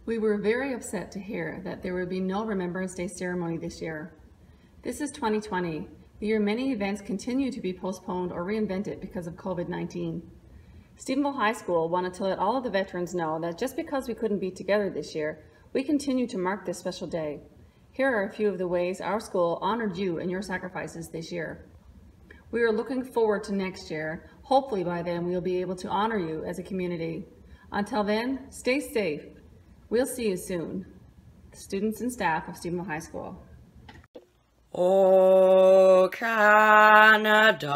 We were very upset to hear that there would be no Remembrance Day ceremony this year. This is 2020, the year many events continue to be postponed or reinvented because of COVID-19. Stephenville High School wanted to let all of the veterans know that just because we couldn't be together this year, we continue to mark this special day. Here are a few of the ways our school honored you and your sacrifices this year. We are looking forward to next year. Hopefully by then we'll be able to honor you as a community. Until then, stay safe. We'll see you soon. The students and staff of Stephenville High School. O Canada,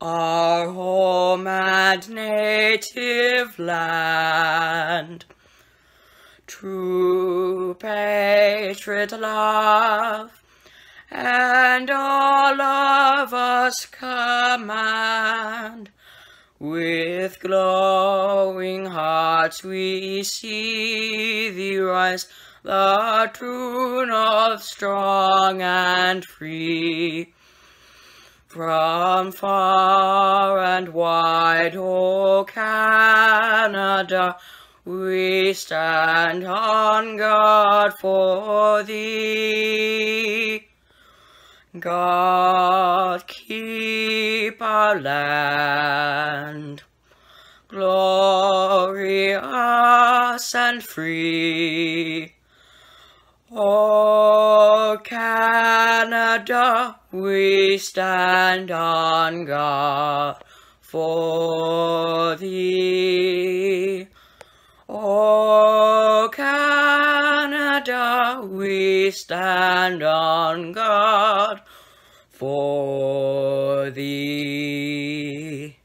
our home and native land, true patriot love, and all of us command. With glowing hearts we see thee rise, the true north strong and free. From far and wide, O Canada, we stand on guard for thee. God keep our land glorious and free. O Canada, we stand on guard for thee. O Canada, we stand on guard for thee.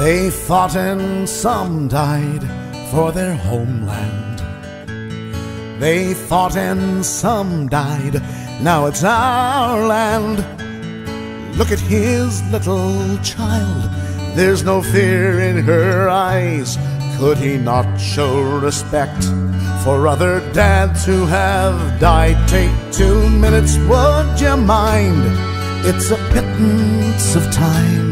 They fought and some died for their homeland. They fought and some died, now it's our land. Look at his little child, there's no fear in her eyes. Could he not show respect for other dads who have died? Take 2 minutes, would you mind? It's a pittance of time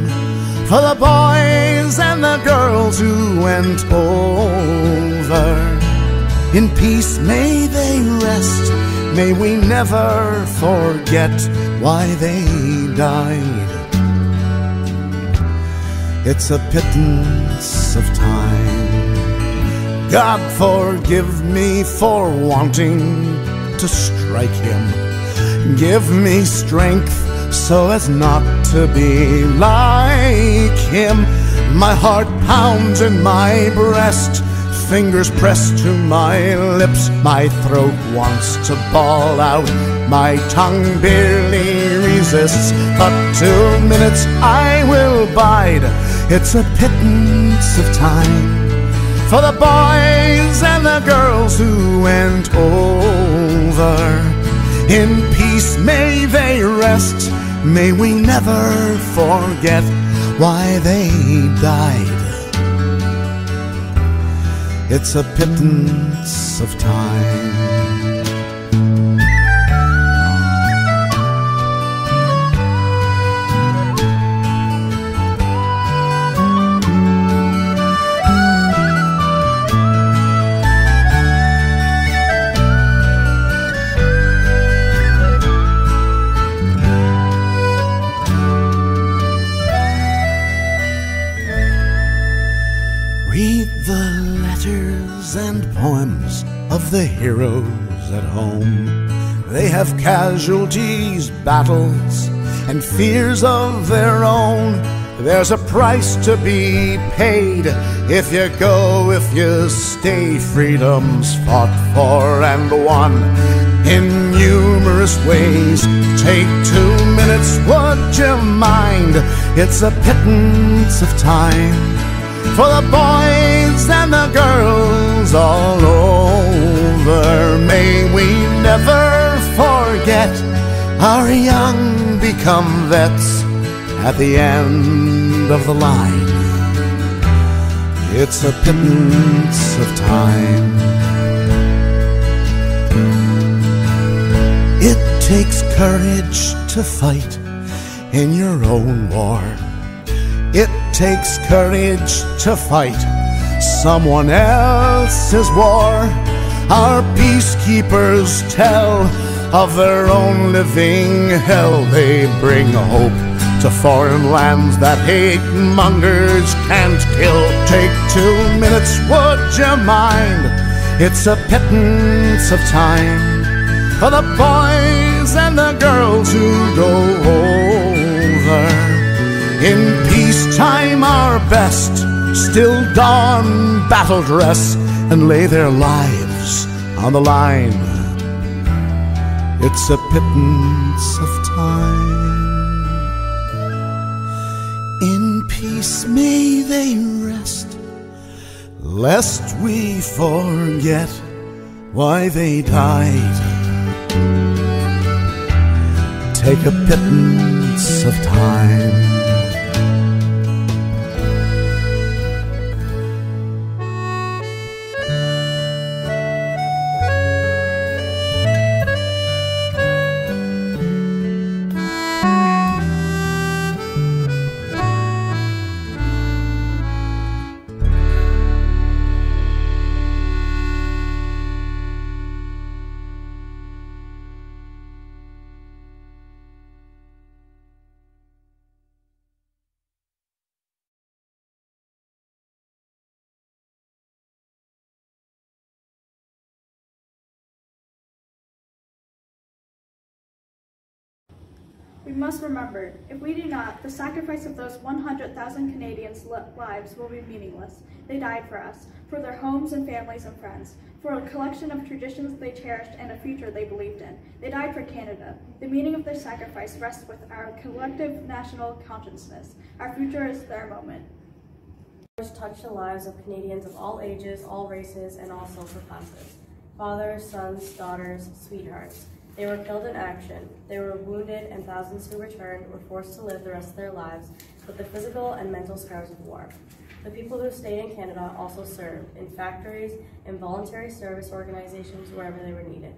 for the boys and the girls who went over. In peace may they rest, may we never forget why they died. It's a pittance of time. God forgive me for wanting to strike him. Give me strength so as not to be like him. My heart pounds in my breast, fingers pressed to my lips. My throat wants to bawl out, my tongue barely resists. But 2 minutes I will bide. It's a pittance of time for the boys and the girls who went over. In peace may they rest, may we never forget why they died. It's a pittance of time. Read the letters and poems of the heroes at home. They have casualties, battles, and fears of their own. There's a price to be paid if you go, if you stay. Freedom's fought for and won in numerous ways. Take 2 minutes, would you mind? It's a pittance of time for the boys and the girls all over. May we never forget our young become vets at the end of the line. It's a pittance of time. It takes courage to fight in your own war. It takes courage to fight someone else's war. Our peacekeepers tell of their own living hell. They bring hope to foreign lands that hate mongers can't kill. Take 2 minutes, would you mind? It's a pittance of time for the boys and the girls who go over. In peacetime our best still don battle dress and lay their lives on the line. It's a pittance of time. In peace may they rest, lest we forget why they died. Take a pittance of time. We must remember, if we do not, the sacrifice of those 100,000 Canadians' lives will be meaningless. They died for us, for their homes and families and friends, for a collection of traditions they cherished and a future they believed in. They died for Canada. The meaning of their sacrifice rests with our collective national consciousness. Our future is their moment. Which touched the lives of Canadians of all ages, all races, and all social classes. Fathers, sons, daughters, sweethearts. They were killed in action. They were wounded, and thousands who returned were forced to live the rest of their lives with the physical and mental scars of war. The people who stayed in Canada also served in factories and voluntary service organizations wherever they were needed.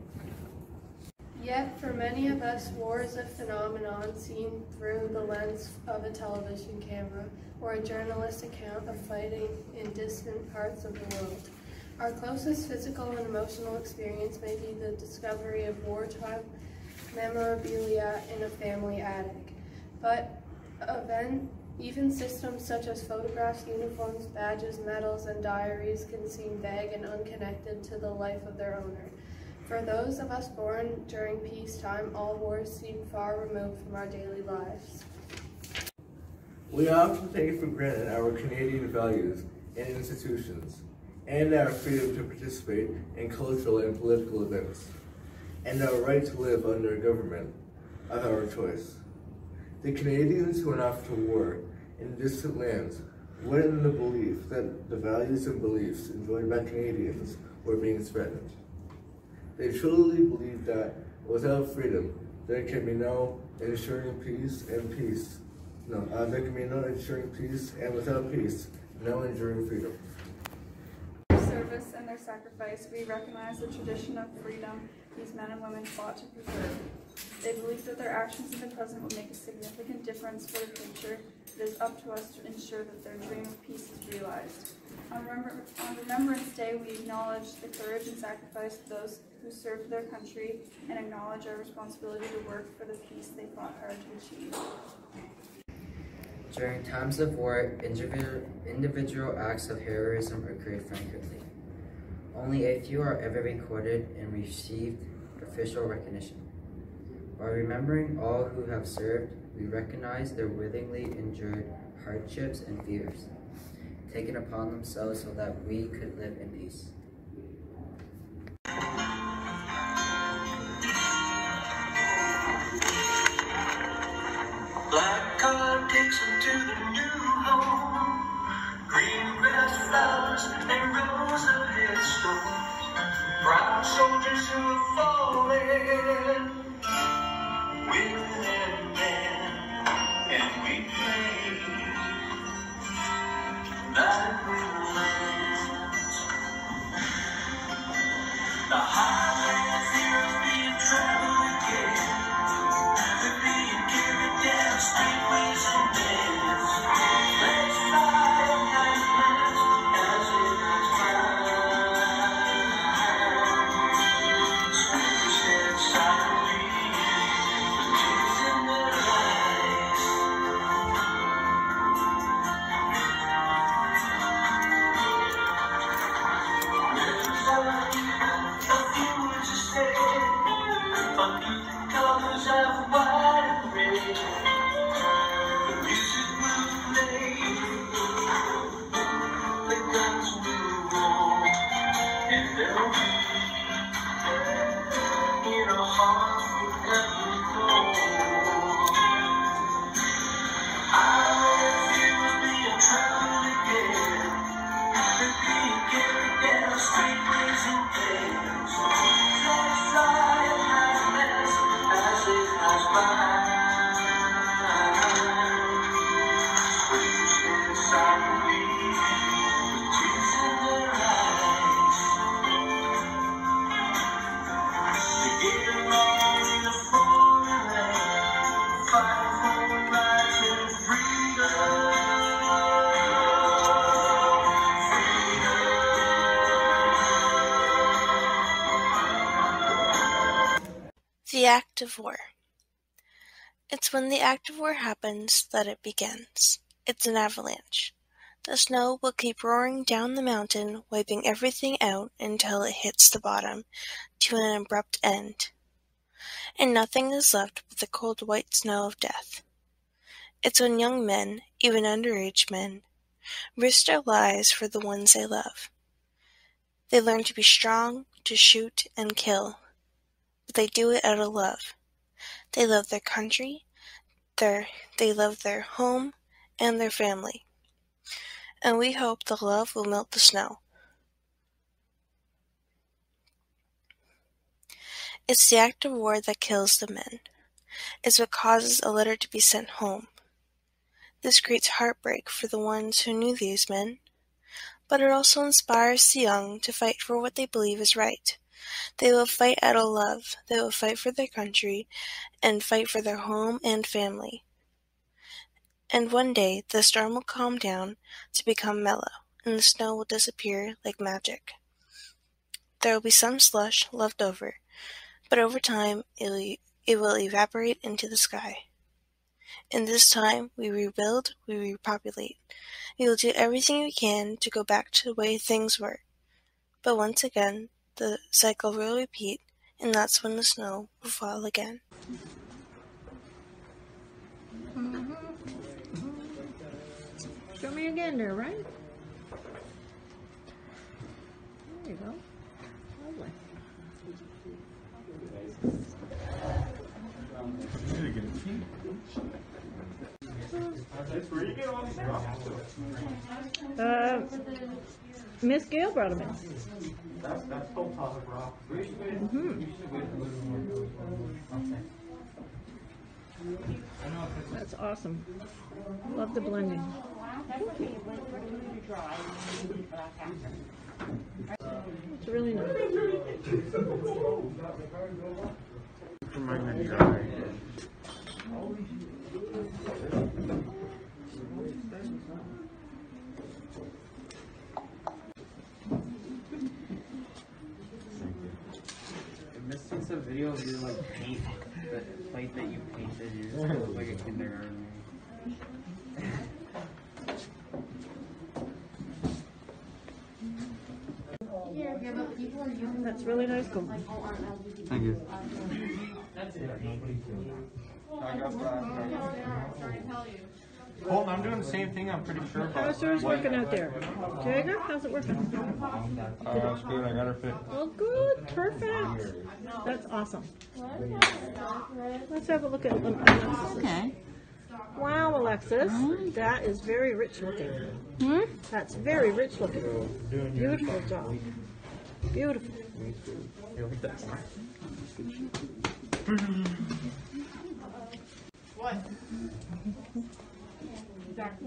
Yet, for many of us, war is a phenomenon seen through the lens of a television camera or a journalist account of fighting in distant parts of the world. Our closest physical and emotional experience may be the discovery of wartime memorabilia in a family attic. But even systems such as photographs, uniforms, badges, medals, and diaries can seem vague and unconnected to the life of their owner. For those of us born during peacetime, all wars seem far removed from our daily lives. We often take for granted our Canadian values and institutions, and our freedom to participate in cultural and political events, and our right to live under a government of our choice. The Canadians who went off to war in distant lands went in the belief that the values and beliefs enjoyed by Canadians were being threatened. They truly believed that without freedom, there can be no ensuring peace, and there can be no ensuring peace, and without peace, no enduring freedom. Their service and their sacrifice, we recognize the tradition of freedom these men and women fought to preserve. They believed that their actions in the present would make a significant difference for the future. It is up to us to ensure that their dream of peace is realized. On Remembrance Day, we acknowledge the courage and sacrifice of those who served their country and acknowledge our responsibility to work for the peace they fought hard to achieve. During times of war, individual acts of heroism occurred frequently. Only a few are ever recorded and received official recognition. By remembering all who have served, we recognize their willingly endured hardships and fears, taken upon themselves so that we could live in peace. Black car takes them to the new home. Green grass flowers and rows of headstones. Brown soldiers who have fallen. Women and men, and we pray that we will last. The highways here are being traveled again. They're being carried down streetways and dales. Let's fly a night mass as it is bright. Spirits stand silently with tears in their eyes. A few words to say under the colors of white and red. The music will play, the guns will roll, and there'll be in our hearts forever gold. I will be a traveling again. They're being carried down streetways and dales. Let's fly a night mass as it has by. Spirits stand silently with tears in their eyes. They get along in a foreign land, fighting for rights and freedom. The act of war. It's when the act of war happens that it begins. It's an avalanche. The snow will keep roaring down the mountain, wiping everything out until it hits the bottom, to an abrupt end. And nothing is left but the cold white snow of death. It's when young men, even underage men, risk their lives for the ones they love. They learn to be strong, to shoot and kill. But they do it out of love. They love their country, they love their home and their family. and we hope the love will melt the snow. It's the act of war that kills the men. It's what causes a letter to be sent home. This creates heartbreak for the ones who knew these men, but it also inspires the young to fight for what they believe is right. They will fight out of love. They will fight for their country and fight for their home and family. And one day the storm will calm down to become mellow, and the snow will disappear like magic. There will be some slush left over, but over time it will evaporate into the sky. In this time, we rebuild, we repopulate. We will do everything we can to go back to the way things were. But once again, the cycle will repeat, and that's when the snow will fall again. Show me again there, right? There you go. Lovely. Miss Gail brought them in. That's Topic Rock. That's awesome. Love the blending. It's really nice. Missing some video of your like paint, the plate that you painted. You just look like a kindergartner. That's really nice. Cool. Thank you. Colton, I'm doing the same thing, I'm pretty sure. How's yours working out there? Jagger, how's it working? It's good, I got her fit. Oh, good. Perfect. That's awesome. Let's have a look at Alexis. Okay. Wow, Alexis. That is very rich looking. That's very rich looking. Beautiful job. Beautiful. You like that? What?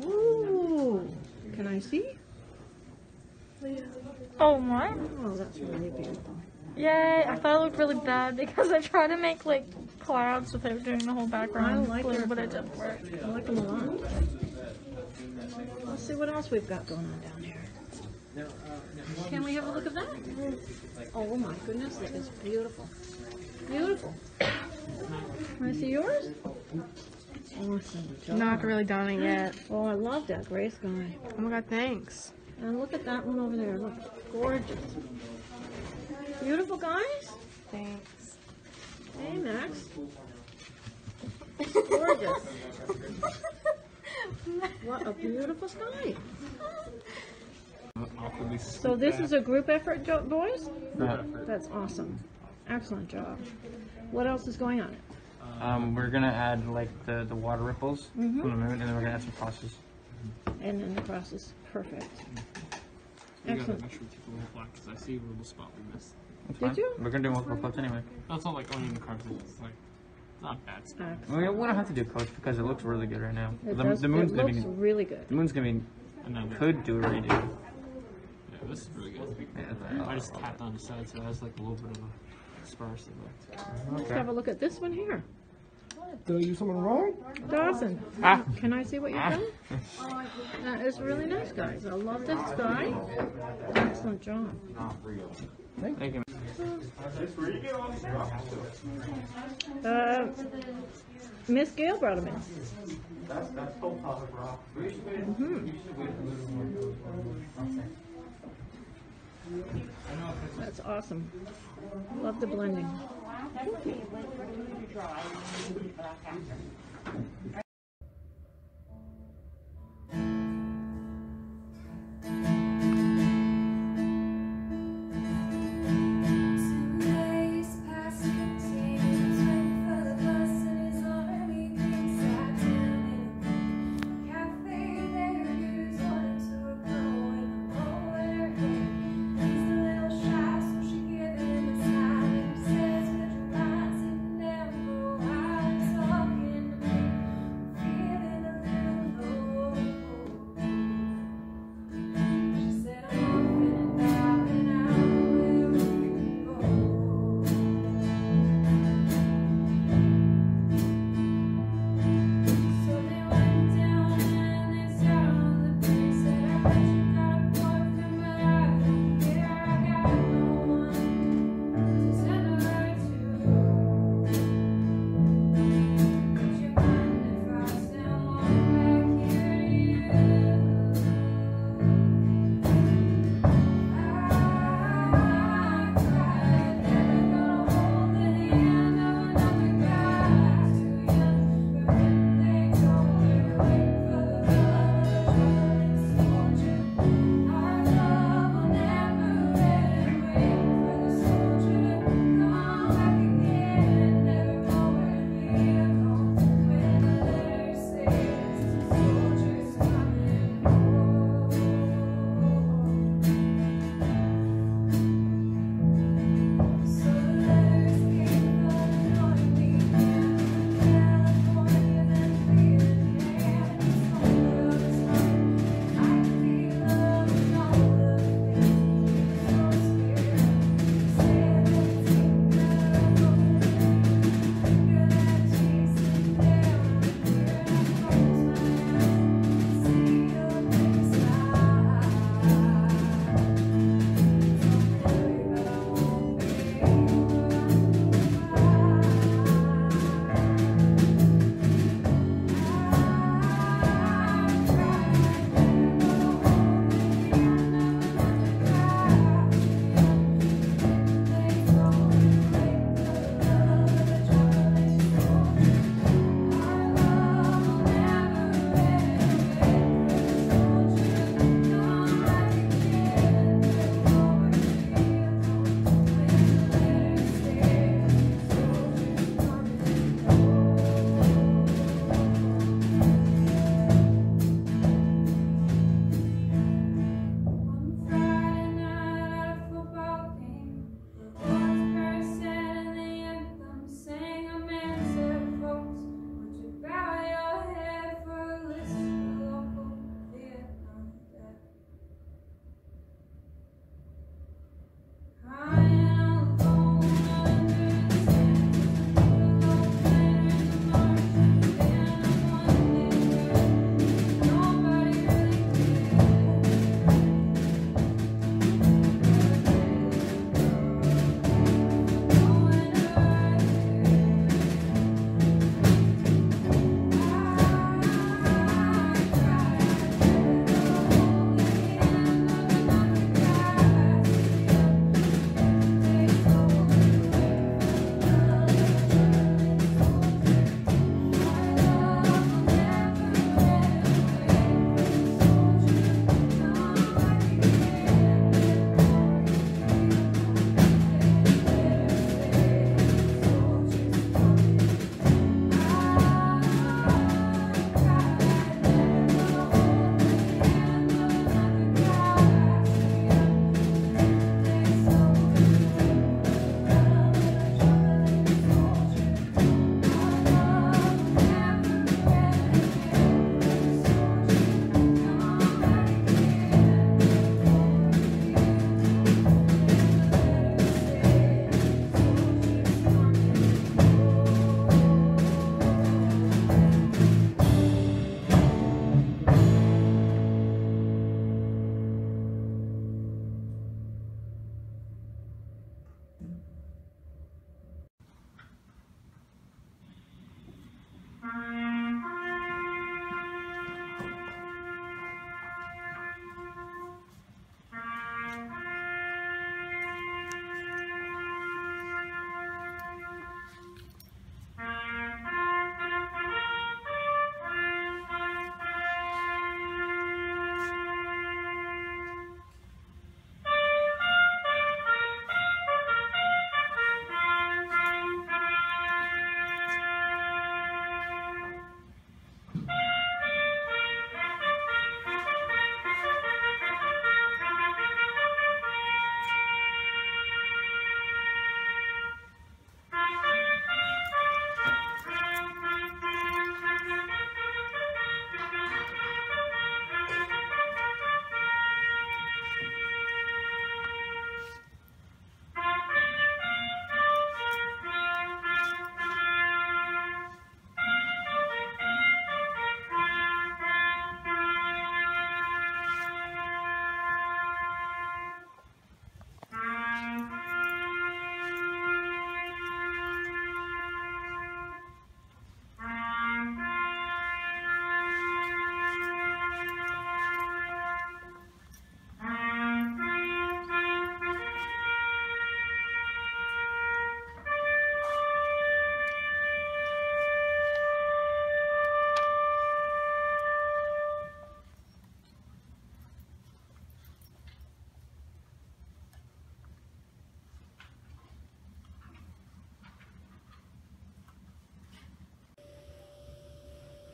Ooh. Can I see? Oh my! Oh, that's really beautiful. Yay! I thought it looked really bad because I tried to make like clouds without doing the whole background. I like blue, their but it didn't work. I like them a lot. Let's see what else we've got going on down here. Can we have a look at that? Oh my goodness, that is beautiful. Beautiful. Can I see yours? Awesome job. Not really done it yet. Oh, I love that gray sky. Oh my god, thanks. And look at that one over there. Look, gorgeous. Beautiful, guys. Thanks. Hey, Max. Gorgeous. What a beautiful sky. So this is a group effort, boys? That's awesome. Excellent job. What else is going on? We're gonna add like the water ripples from the moon, and then we're gonna add some crosses. And then the crosses. Perfect. You gotta Excellent. make sure you take a little black because I see a little spot we missed. That's Did fine. you? We're gonna do multiple coats anyway. That's not like onion cards, it's like not bad stuff. We don't have to do coats because it looks really good right now. It The does, moon's it gonna looks be really good. the moon's gonna be could do already do. Yeah, this is really good. Yeah, I just tapped on the side so it has like a little bit of a sparse effect. Let's have a look at this one here. Did I use someone wrong? Dawson, can I see what you've done? That is really nice, guys. I love this guy. Excellent job. Thank you. Miss Gail brought him in. That's Topic Rock. That's awesome. Love the blending.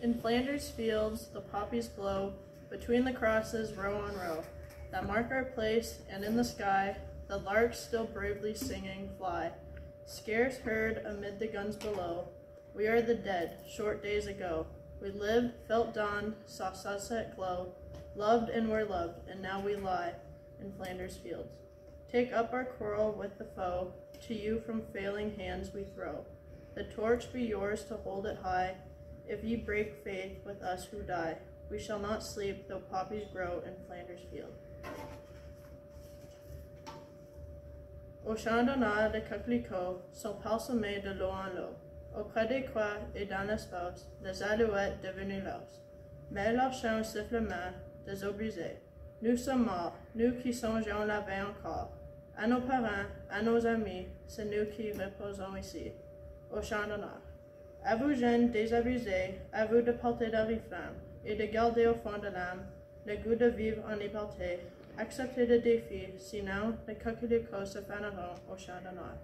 In Flanders fields the poppies blow, between the crosses row on row, that mark our place, and in the sky the larks still bravely singing fly, scarce heard amid the guns below. We are the dead, short days ago. We lived, felt dawn, saw sunset glow, loved and were loved, and now we lie in Flanders fields. Take up our quarrel with the foe, to you from failing hands we throw. The torch be yours to hold it high, if ye break faith with us who die. We shall not sleep, though poppies grow in Flanders field. Au champ d'honneur de coquelicots sont parsemés de l'eau en l'eau. Auprès des croix et dans l'espace, les alouettes devenues l'os. Mais leur chant sifflement des eaux brisées. Nous sommes morts, nous qui songeons la veille encore. À nos parents, à nos amis, c'est nous qui reposons ici, au champ d'honneur. À vous jeunes désabusés, à vous de porter d'oriflamme et de garder au fond de l'âme le goût de vivre en liberté. Acceptez le défi, sinon les coquelicots se faneront au champ d'honneur.